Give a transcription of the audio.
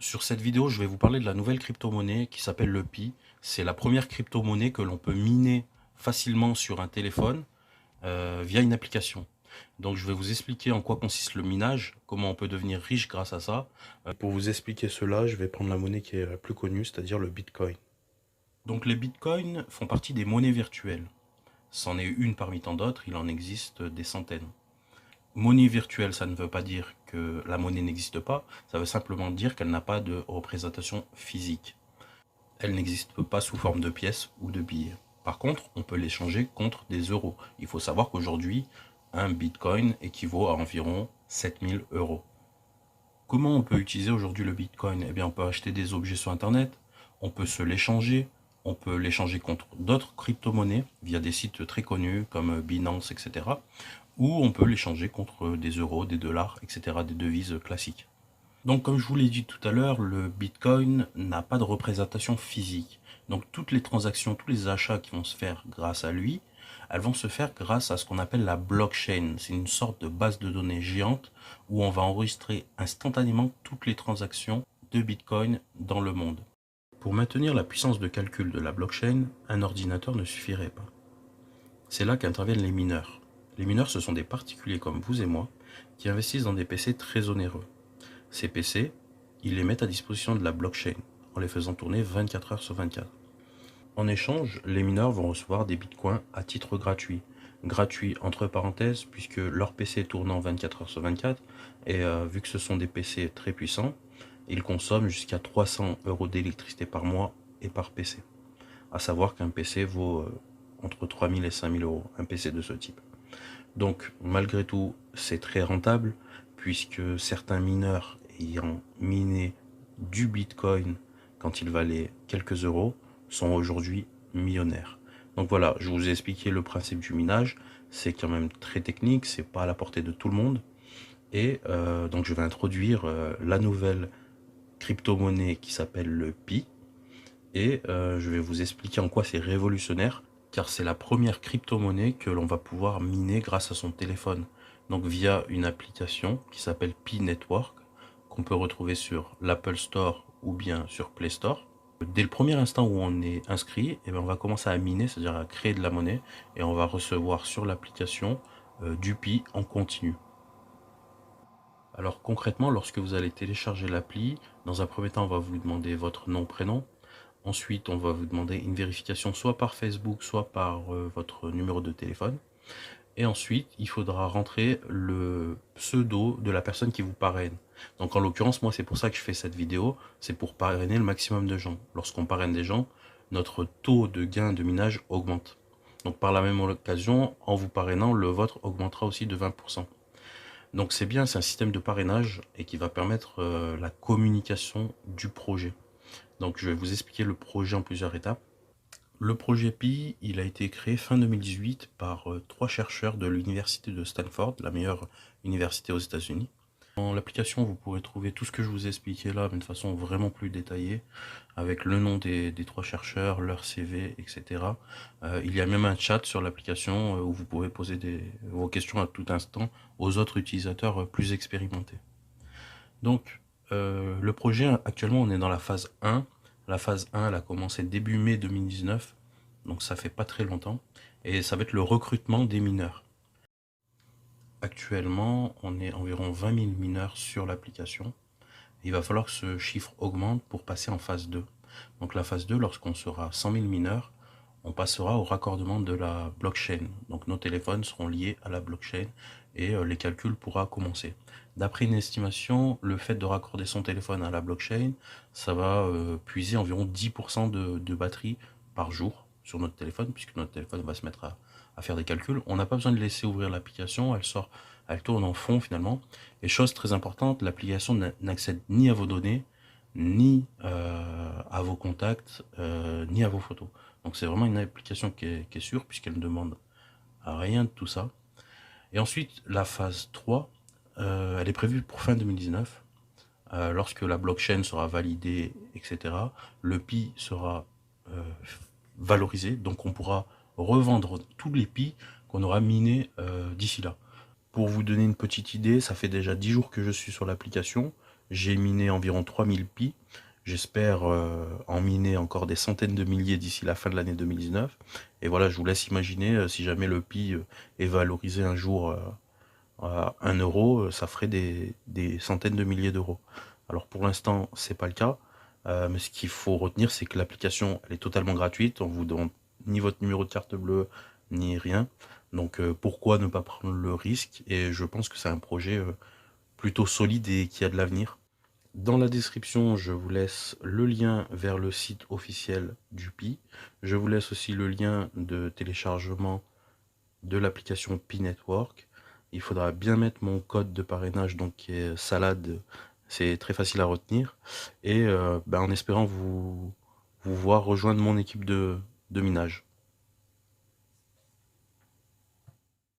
Sur cette vidéo, je vais vous parler de la nouvelle crypto-monnaie qui s'appelle le Pi. C'est la première crypto-monnaie que l'on peut miner facilement sur un téléphone via une application. Donc je vais vous expliquer en quoi consiste le minage, comment on peut devenir riche grâce à ça. Pour vous expliquer cela, je vais prendre la monnaie qui est la plus connue, c'est-à-dire le Bitcoin. Donc les Bitcoins font partie des monnaies virtuelles. C'en est une parmi tant d'autres, il en existe des centaines. Monnaie virtuelle, ça ne veut pas dire que la monnaie n'existe pas, ça veut simplement dire qu'elle n'a pas de représentation physique. Elle n'existe pas sous forme de pièces ou de billets. Par contre, on peut l'échanger contre des euros. Il faut savoir qu'aujourd'hui, un bitcoin équivaut à environ 7000 euros. Comment on peut utiliser aujourd'hui le bitcoin? Eh bien, on peut acheter des objets sur Internet, on peut se l'échanger, on peut l'échanger contre d'autres crypto-monnaies via des sites très connus comme Binance, etc. Ou on peut l'échanger contre des euros, des dollars, etc., des devises classiques. Donc comme je vous l'ai dit tout à l'heure, le Bitcoin n'a pas de représentation physique. Donc toutes les transactions, tous les achats qui vont se faire grâce à lui, elles vont se faire grâce à ce qu'on appelle la blockchain. C'est une sorte de base de données géante où on va enregistrer instantanément toutes les transactions de Bitcoin dans le monde. Pour maintenir la puissance de calcul de la blockchain, un ordinateur ne suffirait pas. C'est là qu'interviennent les mineurs. Les mineurs, ce sont des particuliers comme vous et moi qui investissent dans des PC très onéreux. Ces PC, ils les mettent à disposition de la blockchain en les faisant tourner 24 heures sur 24. En échange, les mineurs vont recevoir des bitcoins à titre gratuit. Gratuit entre parenthèses puisque leur PC tournant 24 heures sur 24 et vu que ce sont des PC très puissants, ils consomment jusqu'à 300 euros d'électricité par mois et par PC. À savoir qu'un PC vaut entre 3000 et 5000 euros, un PC de ce type. Donc malgré tout, c'est très rentable puisque certains mineurs ayant miné du Bitcoin quand il valait quelques euros sont aujourd'hui millionnaires. Donc voilà, je vous ai expliqué le principe du minage. C'est quand même très technique, c'est pas à la portée de tout le monde. Et donc je vais introduire la nouvelle crypto-monnaie qui s'appelle le Pi. Et je vais vous expliquer en quoi c'est révolutionnaire, car c'est la première crypto-monnaie que l'on va pouvoir miner grâce à son téléphone. Donc via une application qui s'appelle Pi Network, qu'on peut retrouver sur l'Apple Store ou bien sur Play Store. Dès le premier instant où on est inscrit, on va commencer à miner, c'est-à-dire à créer de la monnaie, et on va recevoir sur l'application du Pi en continu. Alors concrètement, lorsque vous allez télécharger l'appli, dans un premier temps, on va vous demander votre nom, prénom. Ensuite, on va vous demander une vérification soit par Facebook, soit par votre numéro de téléphone. Et ensuite, il faudra rentrer le pseudo de la personne qui vous parraine. Donc en l'occurrence, moi, c'est pour ça que je fais cette vidéo, c'est pour parrainer le maximum de gens. Lorsqu'on parraine des gens, notre taux de gain de minage augmente. Donc par la même occasion, en vous parrainant, le vôtre augmentera aussi de 20%. Donc c'est bien, c'est un système de parrainage et qui va permettre la communication du projet. Donc je vais vous expliquer le projet en plusieurs étapes. Le projet Pi, il a été créé fin 2018 par 3 chercheurs de l'université de Stanford, la meilleure université aux États-Unis. Dans l'application, vous pourrez trouver tout ce que je vous ai expliqué là, mais de façon vraiment plus détaillée, avec le nom des 3 chercheurs, leur CV, etc. Il y a même un chat sur l'application où vous pouvez poser vos questions à tout instant aux autres utilisateurs plus expérimentés. Donc, le projet, actuellement, on est dans la phase 1. La phase 1, elle a commencé début mai 2019, donc ça fait pas très longtemps, et ça va être le recrutement des mineurs. Actuellement, on est environ 20 000 mineurs sur l'application. Il va falloir que ce chiffre augmente pour passer en phase 2. Donc la phase 2, lorsqu'on sera 100 000 mineurs, on passera au raccordement de la blockchain. Donc nos téléphones seront liés à la blockchain et les calculs pourront commencer. D'après une estimation, le fait de raccorder son téléphone à la blockchain, ça va puiser environ 10% de batterie par jour sur notre téléphone, puisque notre téléphone va se mettre à faire des calculs. On n'a pas besoin de laisser ouvrir l'application, elle tourne en fond finalement. Et chose très importante, l'application n'accède ni à vos données, ni à vos contacts, ni à vos photos. Donc c'est vraiment une application qui est sûre, puisqu'elle ne demande rien de tout ça. Et ensuite, la phase 3, elle est prévue pour fin 2019. Lorsque la blockchain sera validée, etc., le Pi sera valorisé, donc on pourra revendre tous les Pi qu'on aura minés d'ici là. Pour vous donner une petite idée, ça fait déjà 10 jours que je suis sur l'application. J'ai miné environ 3000 Pi. J'espère en miner encore des centaines de milliers d'ici la fin de l'année 2019. Et voilà, je vous laisse imaginer si jamais le Pi est valorisé un jour à 1 euro, ça ferait des centaines de milliers d'euros. Alors pour l'instant, c'est pas le cas. Mais ce qu'il faut retenir, c'est que l'application, elle est totalement gratuite. On vous demande ni votre numéro de carte bleue, ni rien. Donc pourquoi ne pas prendre le risque? Et je pense que c'est un projet plutôt solide et qui a de l'avenir. Dans la description, je vous laisse le lien vers le site officiel du Pi. Je vous laisse aussi le lien de téléchargement de l'application Pi Network. Il faudra bien mettre mon code de parrainage, donc qui est salade. C'est très facile à retenir. Et en espérant vous voir rejoindre mon équipe de minage.